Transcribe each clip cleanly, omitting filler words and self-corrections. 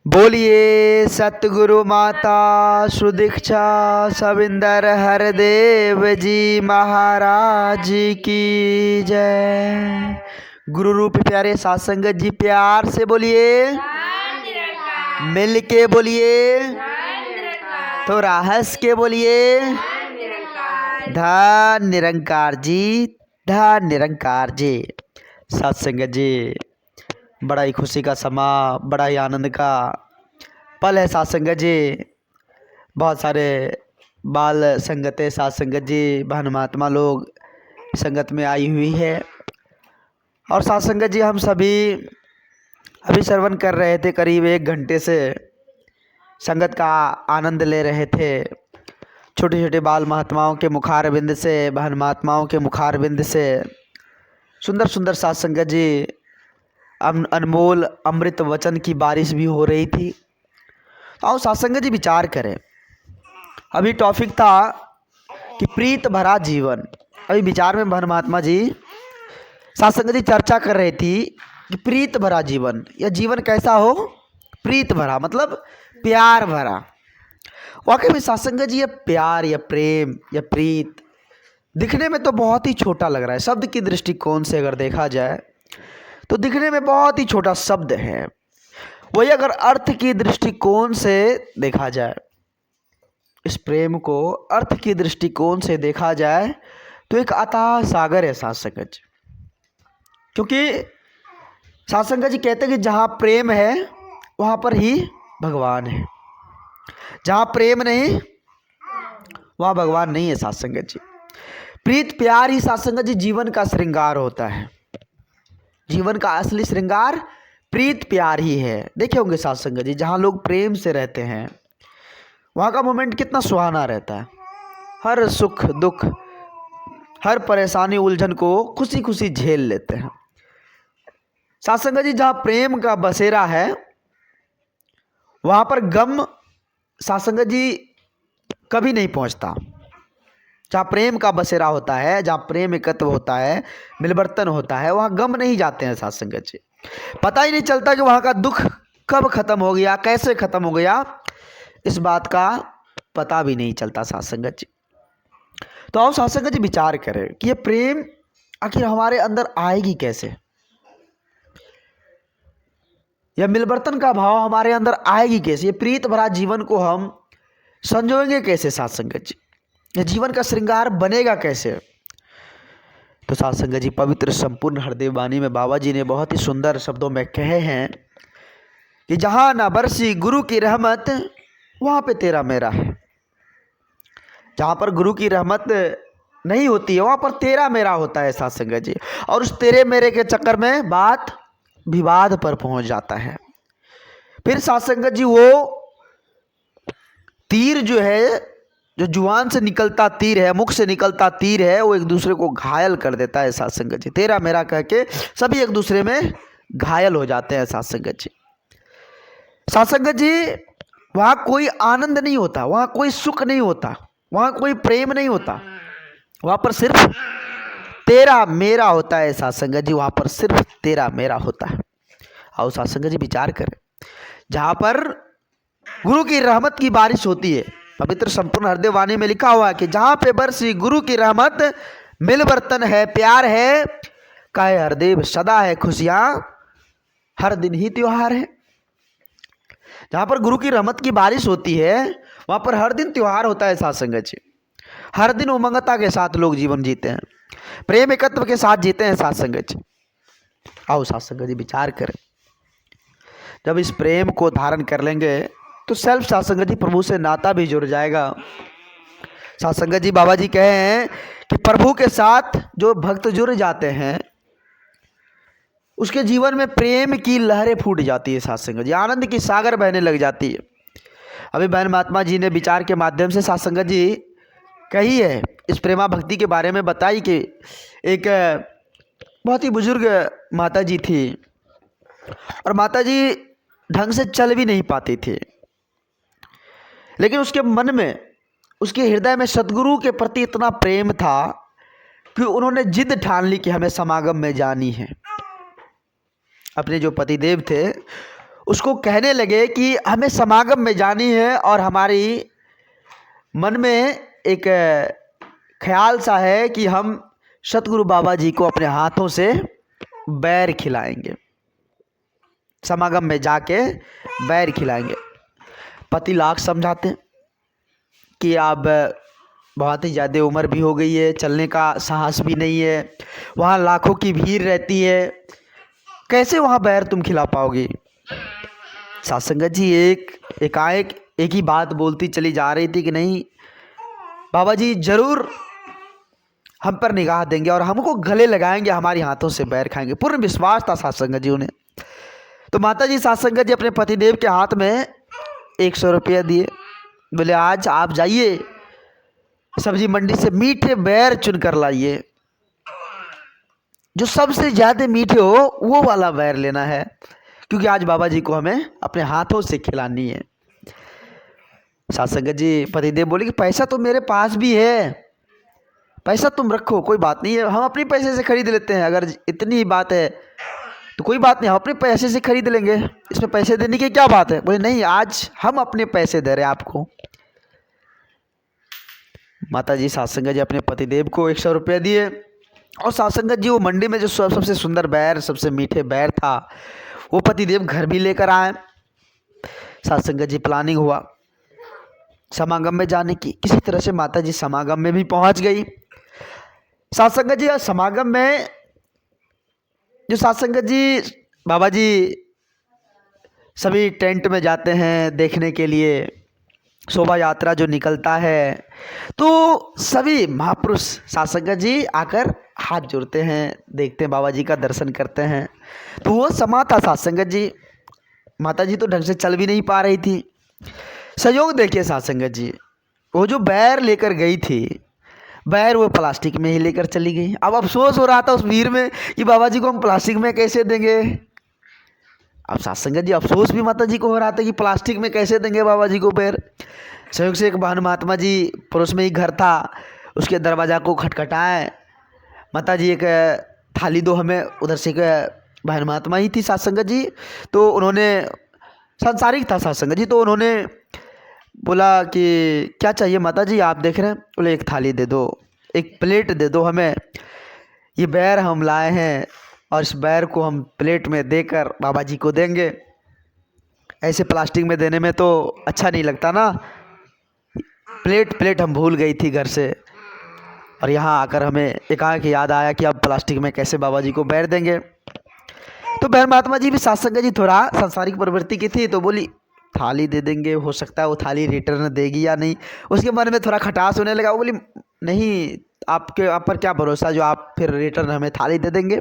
बोलिए सतगुरु माता सुदीक्षा सविंदर हरदेव जी महाराज की जय। गुरु रूप प्यारे साथ संगत जी प्यार से बोलिए, मिल के बोलिए, थोड़ा हंस के बोलिए, धन निरंकार जी, धन निरंकार जी। साथ संगत जी बड़ा ही खुशी का समा, बड़ा ही आनंद का पल है साथ संगत जी। बहुत सारे बाल संगतें साथ संगत जी, बहन महात्मा लोग संगत में आई हुई है। और साथ संगत जी हम सभी अभी श्रवण कर रहे थे, करीब 1 घंटे से संगत का आनंद ले रहे थे। छोटे छोटे बाल महात्माओं के मुखारबिंद से, बहन महात्माओं के मुखारबिंद से सुंदर सुंदर साथ संगत जी अनमोल अमृत वचन की बारिश भी हो रही थी। आओ सत्संग जी विचार करें। अभी टॉपिक था कि प्रीत भरा जीवन। अभी विचार में बहन महात्मा जी सत्संग जी चर्चा कर रही थी कि प्रीत भरा जीवन, यह जीवन कैसा हो? प्रीत भरा मतलब प्यार भरा। वाकई में सत्संग जी, यह प्यार या प्रेम या प्रीत दिखने में तो बहुत ही छोटा लग रहा है। शब्द की दृष्टिकोण से अगर देखा जाए तो दिखने में बहुत ही छोटा शब्द है। वही अगर अर्थ की दृष्टिकोण से देखा जाए, इस प्रेम को अर्थ की दृष्टिकोण से देखा जाए तो एक अथाह सागर है सत्संग जी। क्योंकि सत्संग जी कहते हैं कि जहाँ प्रेम है वहाँ पर ही भगवान है, जहाँ प्रेम नहीं वहाँ भगवान नहीं है सत्संग जी। प्रीत प्यार ही सत्संग जी जीवन का श्रृंगार होता है। जीवन का असली श्रृंगार प्रीत प्यार ही है। देखे होंगे सत्संग जी, जहाँ लोग प्रेम से रहते हैं वहाँ का मोमेंट कितना सुहाना रहता है। हर सुख दुख, हर परेशानी उलझन को खुशी खुशी झेल लेते हैं। सत्संग जी जहाँ प्रेम का बसेरा है वहाँ पर गम सत्संग जी कभी नहीं पहुँचता। जहाँ प्रेम का बसेरा होता है, जहाँ प्रेम एकत्व होता है, मिलवर्तन होता है, वहाँ गम नहीं जाते हैं सत्संग जी। पता ही नहीं चलता कि वहाँ का दुख कब खत्म हो गया, कैसे खत्म हो गया, इस बात का पता भी नहीं चलता सत्संग जी। तो आओ सत्संग जी विचार करें कि ये प्रेम आखिर हमारे अंदर आएगी कैसे, यह मिलवर्तन का भाव हमारे अंदर आएगी कैसे, ये प्रीत भरा जीवन को हम संजोएंगे कैसे सत्संग जी, यह जीवन का श्रृंगार बनेगा कैसे। तो सत्संग जी पवित्र संपूर्ण हृदय वाणी में बाबा जी ने बहुत ही सुंदर शब्दों में कहे हैं कि जहाँ ना बरसी गुरु की रहमत वहाँ पे तेरा मेरा है। जहाँ पर गुरु की रहमत नहीं होती है वहाँ पर तेरा मेरा होता है सत्संग जी। और उस तेरे मेरे के चक्कर में बात विवाद पर पहुँच जाता है। फिर सत्संग जी वो तीर जो है, जो जुबान से निकलता तीर है, मुख से निकलता तीर है, वो एक दूसरे को घायल कर देता है सत्संग जी। तेरा मेरा कह के सभी एक दूसरे में घायल हो जाते हैं सत्संग जी। सत्संग जी वहाँ कोई आनंद नहीं होता, वहाँ कोई सुख नहीं होता, वहाँ कोई प्रेम नहीं होता, वहाँ पर सिर्फ तेरा मेरा होता है सत्संग जी। वहाँ पर सिर्फ तेरा मेरा होता है। आओ सत्संग जी विचार करें, जहाँ पर गुरु की रहमत की बारिश होती है, पवित्र संपूर्ण हृदय वाणी में लिखा हुआ है कि जहाँ पे बरसी गुरु की रहमत, मिलवर्तन है, प्यार है, काहे हरदेव सदा है खुशियाँ, हर दिन ही त्योहार है। जहाँ पर गुरु की रहमत की बारिश होती है वहाँ पर हर दिन त्योहार होता है सत्संग जी। हर दिन उमंगता के साथ लोग जीवन जीते हैं, प्रेम एकत्व के साथ जीते हैं सत्संग जी। आओ सत्संग जी विचार करें, जब इस प्रेम को धारण कर लेंगे तो सेल्फ सत्संग जी प्रभु से नाता भी जुड़ जाएगा। सत्संग जी बाबा जी कहे हैं कि प्रभु के साथ जो भक्त जुड़ जाते हैं उसके जीवन में प्रेम की लहरें फूट जाती है सत्संग जी, आनंद की सागर बहने लग जाती है। अभी बहन महात्मा जी ने विचार के माध्यम से सत्संग जी कही है, इस प्रेमा भक्ति के बारे में बताई कि एक बहुत ही बुजुर्ग माता जी थी और माता जी ढंग से चल भी नहीं पाती थी, लेकिन उसके मन में, उसके हृदय में सदगुरु के प्रति इतना प्रेम था कि उन्होंने जिद ठान ली कि हमें समागम में जानी है। अपने जो पतिदेव थे उसको कहने लगे कि हमें समागम में जानी है और हमारी मन में एक ख्याल सा है कि हम सतगुरु बाबा जी को अपने हाथों से बैर खिलाएंगे, समागम में जाके बैर खिलाएंगे। पति लाख समझाते कि आप बहुत ही ज़्यादा उम्र भी हो गई है, चलने का साहस भी नहीं है, वहाँ लाखों की भीड़ रहती है, कैसे वहाँ बैर तुम खिला पाओगी। साध संगत जी एकाएक एक ही बात बोलती चली जा रही थी कि नहीं बाबा जी जरूर हम पर निगाह देंगे और हमको गले लगाएंगे, हमारे हाथों से बैर खाएंगे। पूर्ण विश्वास था साध संगत जी उन्हें। तो माता जी साध संगत जी अपने पतिदेव के हाथ में 100 रुपया दिए, बोले आज आप जाइए सब्जी मंडी से मीठे बैर चुन कर लाइए, जो सबसे ज़्यादा मीठे हो वो वाला बैर लेना है, क्योंकि आज बाबा जी को हमें अपने हाथों से खिलानी है। साध संगत जी पतिदेव बोले कि पैसा तो मेरे पास भी है, पैसा तुम रखो, कोई बात नहीं है, हम अपने पैसे से खरीद लेते हैं, अगर इतनी ही बात है तो कोई बात नहीं, हम अपने पैसे से खरीद लेंगे, इसमें पैसे देने की क्या बात है। बोले नहीं आज हम अपने पैसे दे रहे हैं आपको। माता जी साध संगत जी अपने पतिदेव को 100 रुपया दिए और साध संगत जी वो मंडी में जो सबसे सुंदर बैर, सबसे मीठे बैर था, वो पतिदेव घर भी लेकर आए। साध संगत जी प्लानिंग हुआ समागम में जाने की, किसी तरह से माता जी समागम में भी पहुंच गई। साध संगत जी समागम में जो साध संगत जी बाबा जी सभी टेंट में जाते हैं देखने के लिए, शोभा यात्रा जो निकलता है, तो सभी महापुरुष साध संगत जी आकर हाथ जोड़ते हैं, देखते हैं बाबा जी का दर्शन करते हैं। तो वो समा था साध संगत जी, माता जी तो ढंग से चल भी नहीं पा रही थी। संयोग देखिए साध संगत जी, वो जो बैर लेकर गई थी, बैर वो प्लास्टिक में ही लेकर चली गई। अब अफसोस हो रहा था उस भीड़ में कि बाबा जी को हम प्लास्टिक में कैसे देंगे। अब साध संगत जी अफसोस भी माता जी को हो रहा था कि प्लास्टिक में कैसे देंगे बाबा जी को बैर। संयोग से एक भानु महात्मा जी पड़ोस में ही घर था, उसके दरवाज़ा को खटखटाए, माता जी एक थाली दो हमें। उधर से एक भानु महात्मा ही थी साध संगत जी, तो उन्होंने, सांसारिक था साध संगत जी, तो उन्होंने बोला कि क्या चाहिए माता जी, आप देख रहे हैं। बोले एक थाली दे दो, एक प्लेट दे दो हमें, ये बैर हम लाए हैं और इस बैर को हम प्लेट में देकर बाबा जी को देंगे। ऐसे प्लास्टिक में देने में तो अच्छा नहीं लगता ना। प्लेट हम भूल गई थी घर से, और यहाँ आकर हमें एकाएक याद आया कि अब प्लास्टिक में कैसे बाबा जी को बैर देंगे। तो बैर महात्मा जी भी साध संगत जी थोड़ा सांसारिक प्रवृत्ति की थी, तो बोली थाली दे देंगे, हो सकता है वो थाली रिटर्न देगी या नहीं। उसके मन में थोड़ा खटास होने लगा। वो बोली नहीं, आपके आप पर क्या भरोसा जो आप फिर रिटर्न हमें थाली दे देंगे।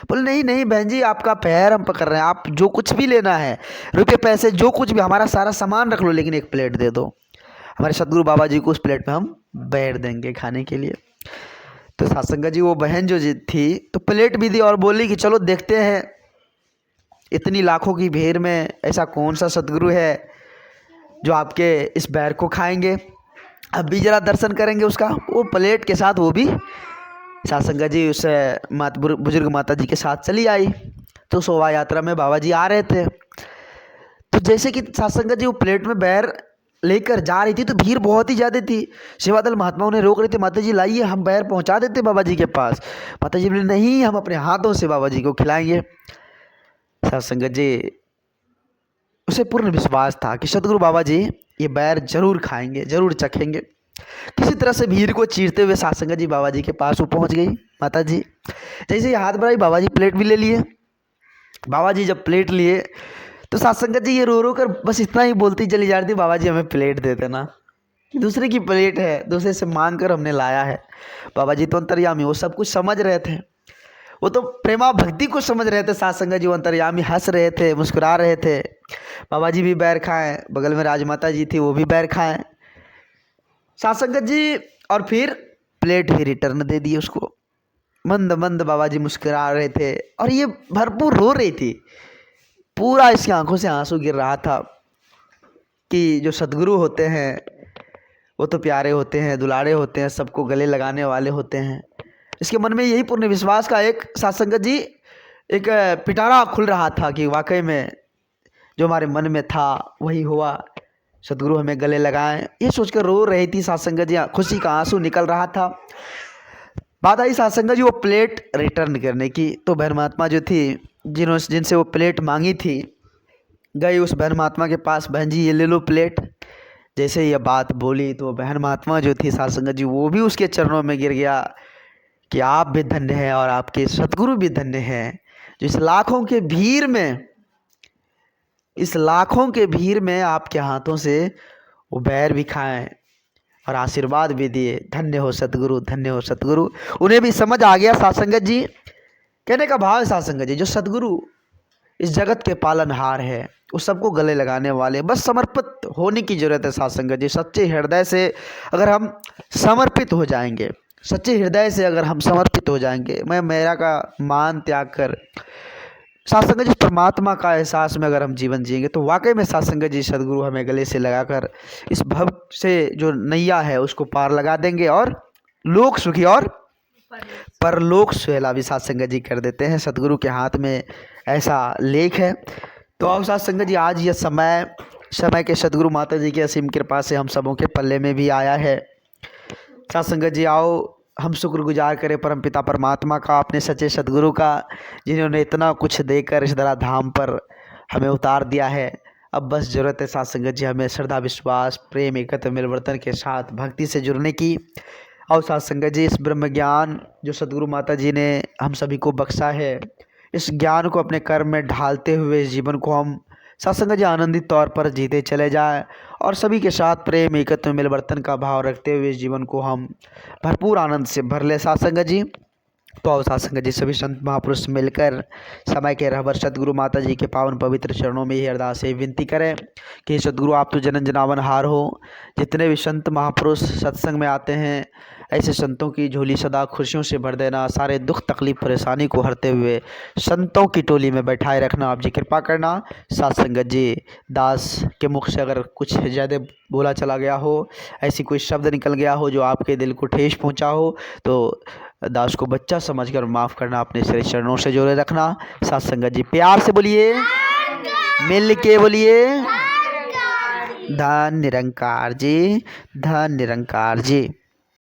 बोले नहीं नहीं बहन जी, आपका पैर हम पकड़ रहे हैं, आप जो कुछ भी लेना है, रुपये पैसे जो कुछ भी, हमारा सारा सामान रख लो, लेकिन एक प्लेट दे दो। हमारे सतगुरु बाबा जी को उस प्लेट में हम बैठ देंगे खाने के लिए। तो साध संगत जी वो बहन जो थी तो प्लेट भी दी और बोली कि चलो देखते हैं इतनी लाखों की भीड़ में ऐसा कौन सा सतगुरु है जो आपके इस बैर को खाएंगे, अब भी जरा दर्शन करेंगे उसका। वो प्लेट के साथ वो भी साध संगत जी उस बुजुर्ग माता जी के साथ चली आई। तो शोभा यात्रा में बाबा जी आ रहे थे, तो जैसे कि साध संगत जी वो प्लेट में बैर लेकर जा रही थी तो भीड़ बहुत ही ज़्यादा थी। सेवादल महात्मा उन्हें रोक रहे थे, माता जी लाइए हम बैर पहुंचा देते बाबा जी के पास। माता जी बोले नहीं, हम अपने हाथों से बाबा जी को खिलाएंगे। साध संगत जी उसे पूर्ण विश्वास था कि सतगुरु बाबा जी ये बैर जरूर खाएंगे, जरूर चखेंगे। किसी तरह से भीड़ को चीरते हुए साध संगत जी बाबा जी के पास वो पहुंच गई। माता जी जैसे ही हाथ बढ़ाई, बाबा जी प्लेट भी ले लिए। बाबा जी जब प्लेट लिए तो साध संगत जी ये रो रो कर बस इतना ही बोलती चली जा रही थी, बाबा जी हमें प्लेट दे देना, दूसरे की प्लेट है, दूसरे से मांग कर हमने लाया है। बाबा जी तो अंतर्यामी, वो सब कुछ समझ रहे थे, वो तो प्रेमा भक्ति को समझ रहे थे। साध संगत जी वो अंतर्यामी हंस रहे थे, मुस्कुरा रहे थे। बाबा जी भी बैर खाएं, बगल में राजमाता जी थी वो भी बैर खाएं, साध संगत जी, और फिर प्लेट भी रिटर्न दे दी उसको। मंद मंद बाबा जी मुस्कुरा रहे थे और ये भरपूर रो रही थी, पूरा इसकी आंखों से आंसू गिर रहा था कि जो सद्गुरु होते हैं वो तो प्यारे होते हैं, दुलारे होते हैं, सबको गले लगाने वाले होते हैं। इसके मन में यही पूर्ण विश्वास का एक साध संगत जी एक पिटारा खुल रहा था कि वाकई में जो हमारे मन में था वही हुआ, सदगुरु हमें गले लगाएं। ये सोचकर रो रही थी साध संगत जी, खुशी का आंसू निकल रहा था। बात आई साध संगत जी वो प्लेट रिटर्न करने की। तो बहन महात्मा जो थी, जिनसे वो प्लेट मांगी थी, गई उस बहन महात्मा के पास, बहन जी ये ले लो प्लेट। जैसे ये बात बोली तो बहन महात्मा जो थी साध संगत जी, वो भी उसके चरणों में गिर गया कि आप भी धन्य हैं और आपके सदगुरु भी धन्य हैं, जो इस लाखों के भीड़ में आपके हाथों से वो बैर भी खाएं और आशीर्वाद भी दिए। धन्य हो सतगुरु, धन्य हो सतगुरु। उन्हें भी समझ आ गया साध संगत जी। कहने का भाव है साध संगत जी, जो सतगुरु इस जगत के पालनहार है, वो सबको गले लगाने वाले, बस समर्पित होने की जरूरत है साध संगत जी। सच्चे हृदय से अगर हम समर्पित हो जाएंगे, सच्चे हृदय से अगर हम समर्पित हो जाएंगे, मैं मेरा का मान त्याग कर साध संगत जी परमात्मा का एहसास में अगर हम जीवन जिएंगे, तो वाकई में साध संगत जी सदगुरु हमें गले से लगाकर इस भव से जो नैया है उसको पार लगा देंगे और लोक सुखी और परलोक सुहेला भी साध संगत जी कर देते हैं। सदगुरु के हाथ में ऐसा लेख है। तो अब साध संगत जी आज यह समय के सदगुरु माता जी की असीम कृपा से हम सबों के पल्ले में भी आया है। साध संगत जी आओ हम शुक्रगुजार करें परमपिता परमात्मा का, अपने सच्चे सदगुरु का, जिन्होंने इतना कुछ देकर इस धरा धाम पर हमें उतार दिया है। अब बस ज़रूरत है साध संगत जी हमें श्रद्धा, विश्वास, प्रेम, एकत्व, मिलवर्तन के साथ भक्ति से जुड़ने की। और साध संगत जी इस ब्रह्म ज्ञान जो सदगुरु माता जी ने हम सभी को बख्शा है, इस ज्ञान को अपने कर्म में ढालते हुए इस जीवन को हम साध संगत जी आनंदित तौर पर जीते चले जाएं और सभी के साथ प्रेम, एकत्व, मिलवर्तन का भाव रखते हुए इस जीवन को हम भरपूर आनंद से भर ले साध संगत जी। तो आओ साध संगत जी सभी संत महापुरुष मिलकर समय के रहबर सदगुरु माता जी के पावन पवित्र चरणों में ही अरदास से विनती करें कि सदगुरु आप तो जनन जनावन हार हो। जितने भी संत महापुरुष सत्संग में आते हैं, ऐसे संतों की झोली सदा खुशियों से भर देना, सारे दुख तकलीफ परेशानी को हरते हुए संतों की टोली में बैठाए रखना, आप जी कृपा करना। साध संगत जी दास के मुख से अगर कुछ ज़्यादा बोला चला गया हो, ऐसी कोई शब्द निकल गया हो जो आपके दिल को ठेस पहुंचा हो, तो दास को बच्चा समझकर माफ़ करना, अपने श्री चरणों से जोड़े रखना। साध संगत जी प्यार से बोलिए, मिल के बोलिए, धन निरंकार जी, धन निरंकार जी।